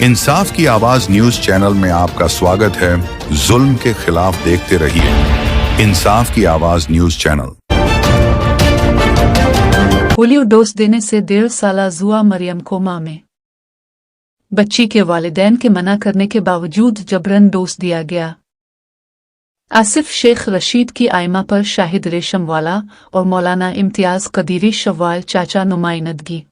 इंसाफ की आवाज news channel में आपका स्वागत है। जुल्म के खिलाफ देखते रहिए इंसाफ की आवाज न्यूज चैनल। पोलियो डोज देने से 1.5 साला जुआ मरियम कोमा में। बच्ची के वालिदैन के मना करने के बावजूद जबरन डोज दिया गया। आसिफ शेख रशीद की आयमा पर शाहिद रेशमवाला और मौलाना इम्तियाज कदीरी शव्वाल चाचा नुमाइंदगी।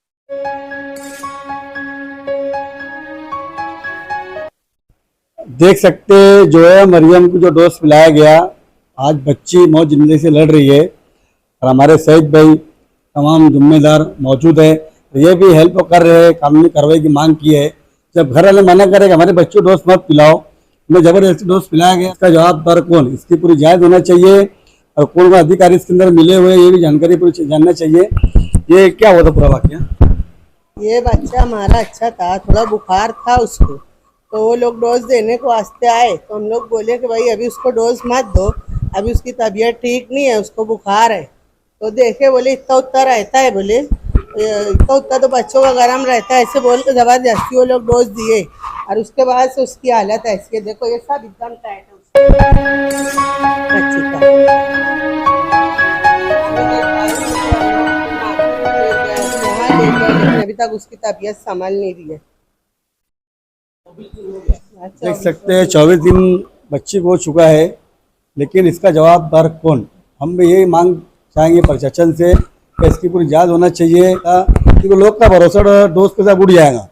देख सकते जो है मरियम को जो डोज पिलाया गया, आज बच्ची मौत जिंदगी से लड़ रही है और हमारे सईद भाई तमाम जिम्मेदार मौजूद है, तो ये भी हेल्प कर रहे हैं, कानूनी कार्रवाई की मांग की है। जब घर वाले मना करें हमारे बच्चों को डोज मत पिलाओ, उन्हें जबरदस्ती डोज पिलाया गया, इसका जवाबदार कौन, इसकी पूरी जांच होना चाहिए और कौन कौन अधिकारी इसके अंदर मिले हुए ये भी जानकारी पूरी जानना चाहिए। ये क्या हुआ था पूरा वाकया? ये बच्चा हमारा अच्छा था, थोड़ा बुखार था उसको, तो वो लोग डोज देने को वास्ते आए, तो हम लोग बोले कि भाई अभी उसको डोज मत दो, अभी उसकी तबीयत ठीक नहीं है, उसको बुखार है। तो देखे बोले इतना उतना रहता है, बोले इतना उतना तो बच्चों का गर्म रहता है, ऐसे बोल के जबरदस्ती वो लोग डोज दिए और उसके बाद से उसकी हालत ऐसी है। देखो ये सब एकदम टाइट है बच्चे का। अभी तक उसकी तबीयत संभल नहीं रही है। देख सकते हैं 24 दिन बच्ची को हो चुका है, लेकिन इसका जवाबदार कौन? हम भी यही मांग चाहेंगे प्रशासन से कि इसकी पूरी जांच होना चाहिए, क्योंकि लोग का भरोसा डोज के साथ उड़ जाएगा।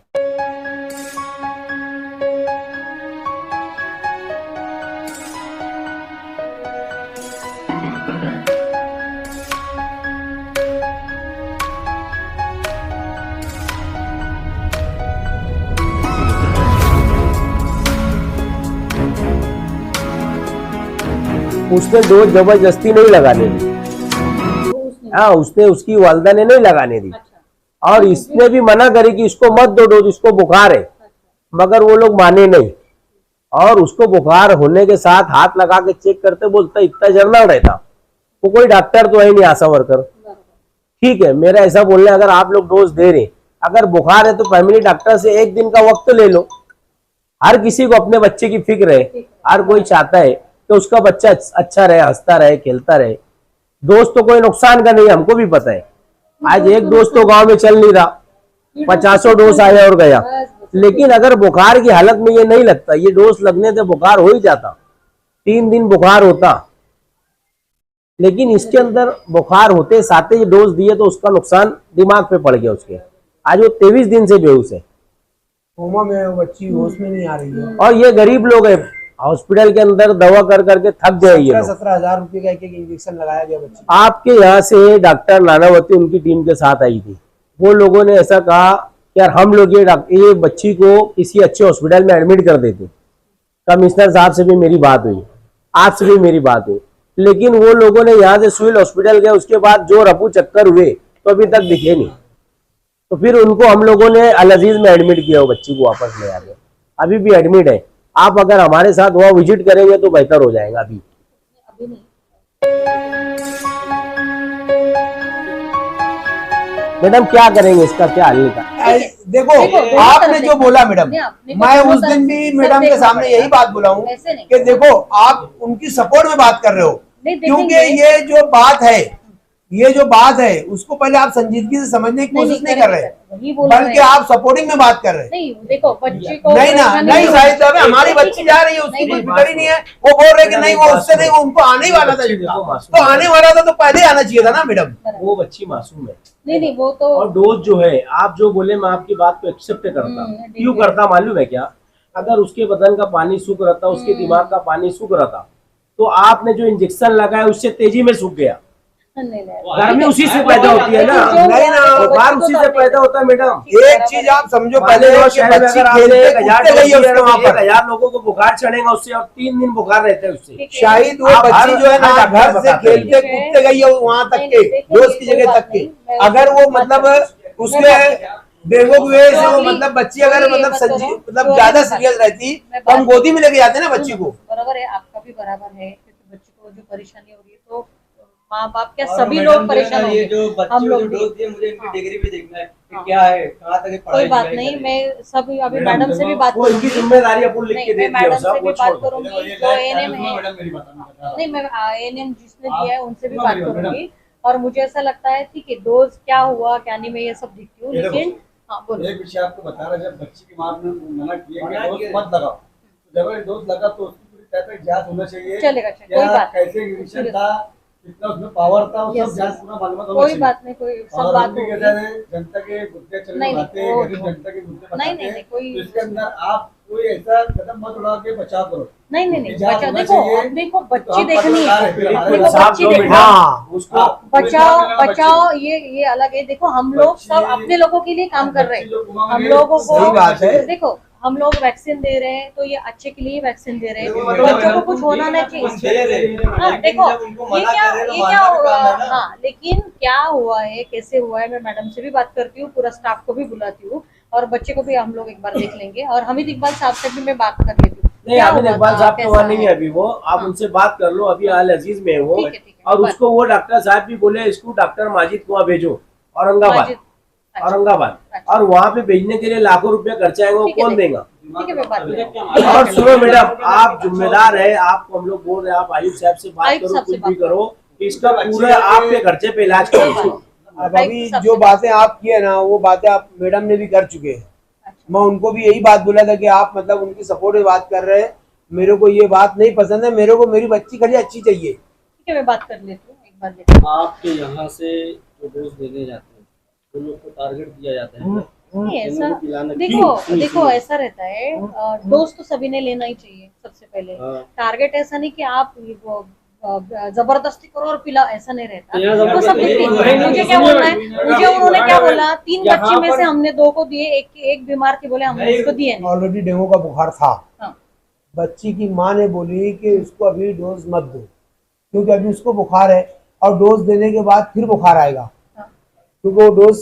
उसने डोज जबरदस्ती नहीं लगाने दी। हाँ, उसने उसकी वालदा ने नहीं लगाने दी और इसने भी मना करी कि इसको मत दो डोज, इसको बुखार है, मगर वो लोग माने नहीं और उसको बुखार होने के साथ हाथ लगा के चेक करते बोलता इतना जर्नल रहता। वो कोई डॉक्टर तो है नहीं, आशा वर्कर। ठीक है, मेरा ऐसा बोलना है, अगर आप लोग डोज दे रहे, अगर बुखार है तो फैमिली डॉक्टर से एक दिन का वक्त ले लो। हर किसी को अपने बच्चे की फिक्र है, हर कोई चाहता है कि उसका बच्चा अच्छा रहे, हंसता रहे, खेलता रहे। दोस्त तो कोई नुकसान का नहीं, हमको भी पता है। आज एक दोस्त तो गांव में चल नहीं रहा, 50 डोज आया और गया। लेकिन अगर बुखार की हालत में ये नहीं लगता, ये डोज लगने से बुखार हो ही जाता, 3 दिन बुखार होता, लेकिन इसके अंदर बुखार होते साथ ही डोज दिए तो उसका नुकसान दिमाग पे पड़ गया उसके। आज वो 23 दिन से बेहोश है, कोमा में, बच्ची होश में नहीं आ रही है और ये गरीब लोग है, हॉस्पिटल के अंदर दवा कर करके थक गए। ये 17,000 रुपए का एक इंजेक्शन लगाया गया बच्चे। आपके यहाँ से डॉक्टर नानावती उनकी टीम के साथ आई थी, वो लोगों ने ऐसा कहा कि यार हम लोग ये बच्ची को किसी अच्छे हॉस्पिटल में एडमिट कर देते। कमिश्नर साहब से भी मेरी बात हुई, आपसे भी मेरी बात हुई, लेकिन वो लोगों ने यहाँ से सिविल हॉस्पिटल गए, उसके बाद जो रफू चक्कर हुए तो अभी तक दिखे नहीं। तो फिर उनको हम लोगों ने अल अजीज में एडमिट किया, वो बच्ची को वापस ले आ गए, अभी भी एडमिट है। आप अगर हमारे साथ वहाँ विजिट करेंगे तो बेहतर हो जाएगा। अभी नहीं। मैडम क्या करेंगे, इसका क्या हल निकाल? देखो आपने जो बोला मैडम, मैं उस दिन भी मैडम के सामने यही बात बोला हूँ कि देखो आप उनकी सपोर्ट में बात कर रहे हो, क्योंकि ये जो बात है, ये जो बात है उसको पहले आप संजीदगी से समझने की कोशिश नहीं कर रहे, बल्कि आप सपोर्टिंग में बात कर रहे हैं। नहीं देखो बच्ची को नहीं ना, नहीं शायद हमारी बच्ची जा रही है, उसकी कोई फिक्र ही नहीं है। वो बोल रहे कि नहीं वो उससे नहीं, वो उनको आने ही वाला था, तो आने वाला था तो पहले आना चाहिए था ना मैडम। वो बच्ची मासूम है। नहीं वो तो, और डोज जो है आप जो बोले मैं आपकी बात को एक्सेप्ट करता, क्यों करता मालूम है क्या? अगर उसके बदन का पानी सूख रहा था, उसके दिमाग का पानी सूख रहा था, तो आपने जो इंजेक्शन लगाया उससे तेजी में सूख गया। गर्मी उसी से पैदा होती है ना, नहीं ना, बुखार उसी से पैदा होता है मैडम। एक चीज आप समझो, पहले 1,000 लोगों को बुखार चढ़ेगा उससे, और 3 दिन बुखार रहता है उससे। शायद वो बच्ची जो है ना घर से खेलते कूदते गई है वहां तक के, दोस्त की जगह तक के, अगर वो मतलब उसके बेवकूफ से वो मतलब बच्ची अगर मतलब ज्यादा सीरियस रहती तो हम गोदी में लेके जाते ना बच्ची को। बराबर है, आपका भी बराबर है, बच्ची को जो परेशानी हो रही है तो माँ बाप क्या और सभी मैडम लोग जो परेशान है ना, ये होंगे। जो बच्चे हम को लोग जो भी। डोज दिए मुझे इनकी हाँ। डिग्री भी देखना है कि हाँ। क्या है, कहाँ तक ये कोई पढ़ाई बात लिखाई नहीं, करें। मैं सब अभी मैडम, मैडम से भी बात वो इनकी करूंगी। जिम्मेदारी अपन लिख के नहीं, दे मैं दिया मैडम साहब, से वो भी बात छोड़ दो। करूंगी जो एएनएम है। मैडम मेरी बात मैं नहीं, मैं एएनएम जिसने आप- दिया है उनसे भी सुनो बात मेरी बात, करूंगी। और मुझे ऐसा लगता है ठीक है, डोज क्या हुआ क्या नहीं, मैं ये सब देखती हूँ, ये देखो, लेकिन हाँ बोलो। एक विषय आपको बता रहा, जब बच्ची की माँ ने मना किया मना कि डोज किया। मत लगाओ, तो जब ये डोज लगा तो उसकी पूरी तरह तक जांच होना चाहिए। चलेगा, कोई क्या बात नहीं। कैसे इंजेक्शन था, कितना उसमें पावर था, वो Yes, सब जांच yes. पूरा मालूम होना कोई चाहिए। बात नहीं, कोई सब और बात हम भी होगी। कहते हैं, जनता के मुद्दे चले नहीं, बनाते हैं, वो- गरीब जनता के मुद्दे नहीं, बनाते नहीं, हैं, कोई- तो इसके अंदर आप कोई ऐसा कदम मत उठा के बचाव करो। नहीं नहीं नहीं, जांच बचा होना देखो, चाहिए। अब देखो तो बच्ची हम देखनी पत्रकार है। हैं, फिर हमारे देखो साथ बच्ची जो देखनी हाँ, है। उसको बचाओ बचाओ ये अलग है। देखो हम लोग सब बच्ची- अपने लोगों के लिए काम कर रहे बच्ची जो हैं। कुमार हम है, लोगों को सही बात है। देखो हम लोग वैक्सीन दे रहे हैं तो ये अच्छे के लिए वैक्सीन दे रहे हैं। देखो, बच्चों को कुछ होना नहीं चाहिए। दे रहे हाँ देखो, जब उनको ये मना क्या कर रहे हैं तो ये क्या मानना भी हुआ, काम है ना। हाँ लेकिन क्या हुआ है कैसे हुआ है, मैं मैडम से भी बात करती हूँ, पूरा स्टाफ को भी बुलाती हूँ और बच्चे को भी हम लोग एक बार देख लेंगे। और हमीद इकबाल साहब से भी मैं बात कर लेती हूँ। नहीं, क्या अमित हुआ इकबाल था, साहब तो कैसा वहाँ नहीं है अभी, वो आप हाँ। उनसे बात कर लो, अभी अल अजीज में है वो। ठीक है, और बात- उसको वो डॉक्टर साहब भी बोले इसको डॉक्टर माजिद को वहाँ भेजो, औरंगाबाद। माजिद, अच्छा, औरंगाबाद। अच्छा। और वहाँ पे भेजने के लिए लाखों रुपए खर्चा आएंगे, वो ठीक है, कौन देगा? ठीक है, मैं बात करती और सुनो मैडम, आप जिम्मेदार है, आपको हम लोग बोल रहे हैं, आप आयुष साहब से बात आयुष करो, साहब से कुछ भी बात करो, इसका पूरा आपके खर्चे पे इलाज करो। अब अभी जो बातें आप किए ना, वो बातें आप मैडम ने भी कर चुके हैं। अच्छा। मैं उनको भी यही बात बोला था कि आप मतलब उनकी सपोर्ट में बात कर रहे हैं, मेरे को ये बात नहीं पसंद है, मेरे को मेरी बच्ची खाली अच्छी चाहिए। ठीक है, मैं बात कर लेती हूँ एक बार लेती हूँ। आपके यहाँ से जो डोज देने जाते हैं उन लोग को टारगेट दिया जाता है नहीं ऐसा, इनको पिलाना देखो देखो ऐसा रहता है, डोज तो सभी ने लेना ही चाहिए सबसे पहले। हाँ। टारगेट ऐसा नहीं कि आप वो, जबरदस्ती करो और पिलाओ, ऐसा नहीं रहता। यहाँ तो सब जबरदस्ती देखिए, नहीं, मुझे क्या बोलना है, मुझे उन्होंने क्या बोला, 3 यहाँ बच्चे में पर- से हमने 2 को दिए, एक बीमार थी, बोले हमने उसको दिए नहीं। ऑलरेडी डेंगू का बुखार था। हाँ। बच्ची की माँ ने बोली कि उसको अभी डोज मत दो, क्योंकि अभी उसको बुखार है और डोज देने के बाद फिर बुखार आएगा, हाँ। क्योंकि वो डोज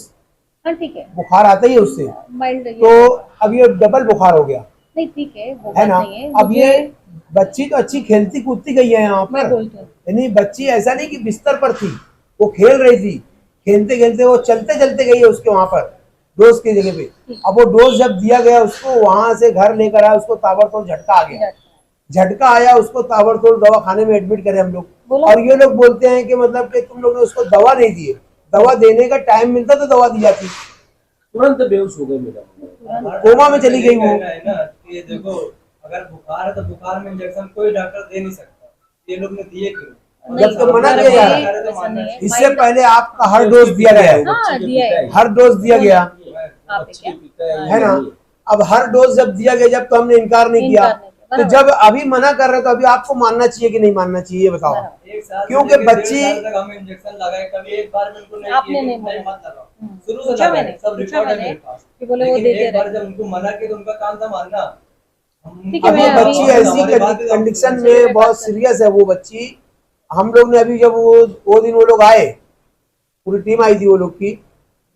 हाँ ठीक है, बुखार आता ही है उससे। माइल्ड तो अब ये डबल बुखार हो गया नहीं, ठीक है वो है बात ना। नहीं है। अब ये बच्ची तो अच्छी खेलती कूदती गई है यहाँ मैं पर, बोलती हूँ यानी बच्ची ऐसा नहीं कि बिस्तर पर थी, वो खेल रही थी, खेलते खेलते वो चलते चलते गई है उसके वहां पर डोज की जगह पे। अब वो डोज जब दिया गया उसको, वहां से घर लेकर आया, उसको ताबड़तोड़ झटका आ गया, झटका आया, उसको ताबड़तोड़ दवाखाने में एडमिट करे हम लोग। बोलो। और ये लोग बोलते हैं कि मतलब कि तुम लोग ने उसको दवा नहीं दी है, दवा देने का टाइम मिलता तो दवा दी जाती। तुरंत बेहोश हो गए मैडम, कोमा में चली गई वो। है ना कि ये देखो, अगर बुखार है तो बुखार में इंजेक्शन कोई डॉक्टर दे नहीं सकता, ये लोग ने दिए क्यों? जब तक मना किया जा रहा है। ऐसा नहीं है। इससे पहले आपका हर डोज दिया गया है, हाँ दिया है। हर डोज दिया गया आप क्या? है ना। अब हर डोज जब दिया गया, जब तो हमने इनकार नहीं किया, इनकार नहीं किया, तो जब अभी मना कर रहे तो अभी आपको मानना चाहिए कि नहीं मानना चाहिए, ये बताओ। एक साल से क्योंकि लेके 1.5 बच्ची- साल तक हम इंजेक्शन लगाए, कभी एक बार में उनको नहीं आपने किया कि नहीं नहीं बोला। मत लगाओ, हम्म। शुरू से पूछा लगाए, मैंने, सब पूछा रिकॉर्ड है मैंने मेरे पास। कि बोले वो लेकिन दे दे एक बार रहे। जब उनको मना किया तो उनका काम था मानना। ठीक है, अब वो मैं बच्ची अभी- ऐसी हमारी बात है, कंडीशन बच्ची में में बहुत बात कर- सीरियस है वो बच्ची। हम लोग ने अभी जब वो दिन वो लोग आए, पूरी टीम आई थी वो लोग की,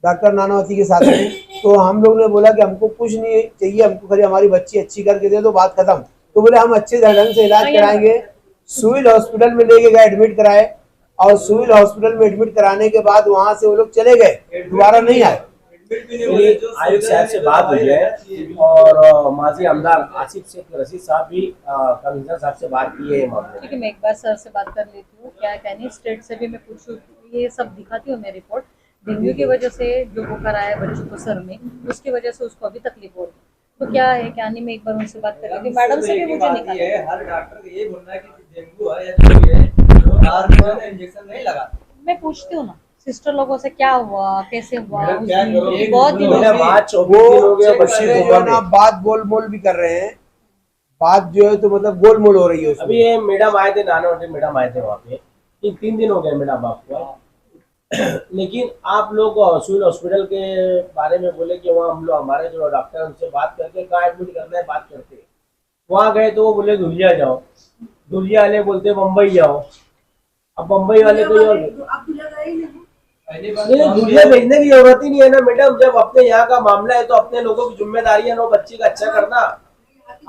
डॉक्टर नानावती के साथ में, तो हम लोग ने बोला कि हमको कुछ नहीं चाहिए, हमको खाली हमारी बच्ची अच्छी करके दे दो, बात खत्म। तो बोले हम अच्छे ढंग से इलाज कराएंगे। सिविल हॉस्पिटल में लेके गए, एडमिट कराए, और सिविल हॉस्पिटल में एडमिट कराने के बाद वहां से वो लोग चले गए, दोबारा नहीं आए। एडमिट भी नहीं बोले, जो आयुष साहब से सुविधा बात हुई है है और माजी आमदार आसिफ शेख रशीद साहब भी कमिश्नर साहब से बात की है ये मामले ठीक में। है, मैं एक बार सर से बात कर लेती हूँ, क्या कहनी स्टेट से भी मैं पूछूँ, ये सब दिखाती हूँ मैं रिपोर्ट। डेंगू की वजह से जो बुखार आया बच्चों को सर में, उसकी वजह से उसको अभी तकलीफ हो रही है। तो क्या है क्या नहीं, मैं एक बार उनसे बात कर लेती हूँ, मैडम से भी मुझे निकाला। हर डॉक्टर को ये बोलना है कि डेंगू है या जो भी है, वो बार में इंजेक्शन नहीं लगा। मैं पूछती हूँ ना सिस्टर लोगों से, क्या हुआ कैसे हुआ, मैडम, उस क्या दिन करोगे? बहुत दिनों मैडम, से आज 24 दिन हो गए वो बच्ची बच्चे को जो है ना बात बोल मोल भी कर रहे हैं, बात जो है तो मतलब गोल मोल हो रही है उसमें। अभी ये मैडम आए थे, नानावटी मैडम आए थे वहाँ पे, 3 दिन हो गए मैडम आपको। लेकिन आप लोग सिविल हॉस्पिटल के बारे में बोले कि वहाँ हम लोग हमारे जो डॉक्टर हैं उनसे बात करके कहाँ एडमिट करना है बात करते हैं। वहाँ गए तो वो बोले धुलिया जाओ, धुलिया वाले बोलते बम्बई जाओ। अब बम्बई वाले कोई और पहली बात नहीं, धुलिया भेजने की जरूरत ही नहीं है ना मैडम। जब अपने यहाँ का मामला है तो अपने लोगों की जिम्मेदारी है ना बच्चे का अच्छा करना।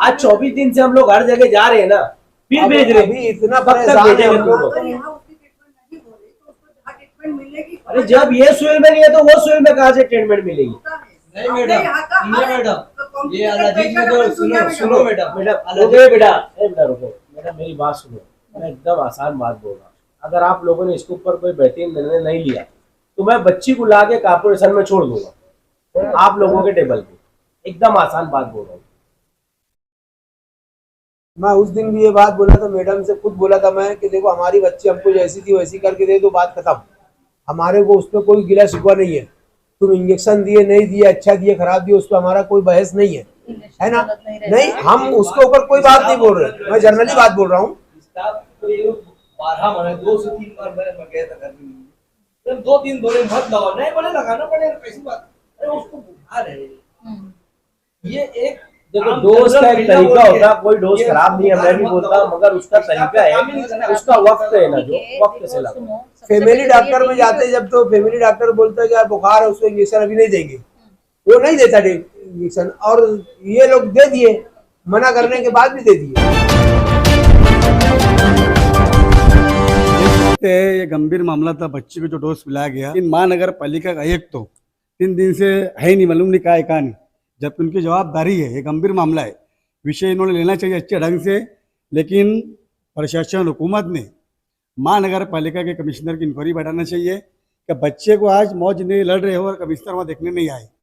आज 24 दिन से हम लोग हर जगह जा रहे हैं ना, फिर भेज रहे हैं। अभी इतना कब तक परेशान है भेजेंगे हम तुम लोग। लोग? अरे जब ये सोयल में नहीं है तो वो सोयल में कहाँ से ट्रीटमेंट मिलेगी? नहीं मैडम, सुनिए मैडम, ये अलादीन में तो सुनो मैडम, रुको बेटा, बेटा रुको, मैडम मेरी बात सुनो, मैं एकदम आसान बात बोल रहा हूँ। अगर आप लोगों ने इसके ऊपर कोई बेहतरीन निर्णय नहीं लिया तो मैं बच्ची को ला के कॉर्पोरेशन में छोड़ दूंगा आप लोगों के टेबल पे, एकदम आसान बात बोल रहा हूँ। मैं उस दिन भी ये बात बोला था, मैडम से खुद बोला था मैं कि देखो हमारी बच्ची हमको जैसी थी वैसी करके दे दो, बात खत्म। हमारे को उसमें कोई गिला शिकवा नहीं है। तुम इंजेक्शन दिए नहीं दिए, अच्छा दिए खराब दिए, उस पर हमारा कोई बहस नहीं है ना? नहीं, हम उसके ऊपर कोई बात नहीं बोल रहे, मैं जनरली बात बोल रहा हूँ। 2 से 3 बार मैं गया था घर में, 2-3 बोले मत लगाओ, नहीं बोले लगाना पड़ेगा, कैसी बात? अरे उसको बुखार है, ये एक देखो डोज का एक तरीका होता है, कोई डोज खराब नहीं है, मैं भी बोलता हूँ, मगर उसका तरीका है, उसका वक्त है ना, जो वक्त से लगा। फैमिली डॉक्टर में जाते जब तो फैमिली डॉक्टर बोलता है कि यार बुखार है उसको इंजेक्शन अभी नहीं देंगे, वो नहीं देता इंजेक्शन, और ये लोग दे दिए, मना करने के बाद भी दे दिए। ये गंभीर मामला था, बच्ची को जो डोज पिलाया गया, इन महानगर पालिका का एक तो 3 दिन से है नहीं, मालूम नहीं क्या है क्या नहीं, जबकि उनकी जवाबदारी है। ये गंभीर मामला है, विषय इन्होंने लेना चाहिए अच्छे ढंग से, लेकिन प्रशासन हुकूमत ने महानगर पालिका के कमिश्नर की इंक्वायरी बैठाना चाहिए कि बच्चे को आज मौत जिंदगी लड़ रहे हो और कमिश्नर वहाँ देखने नहीं आए।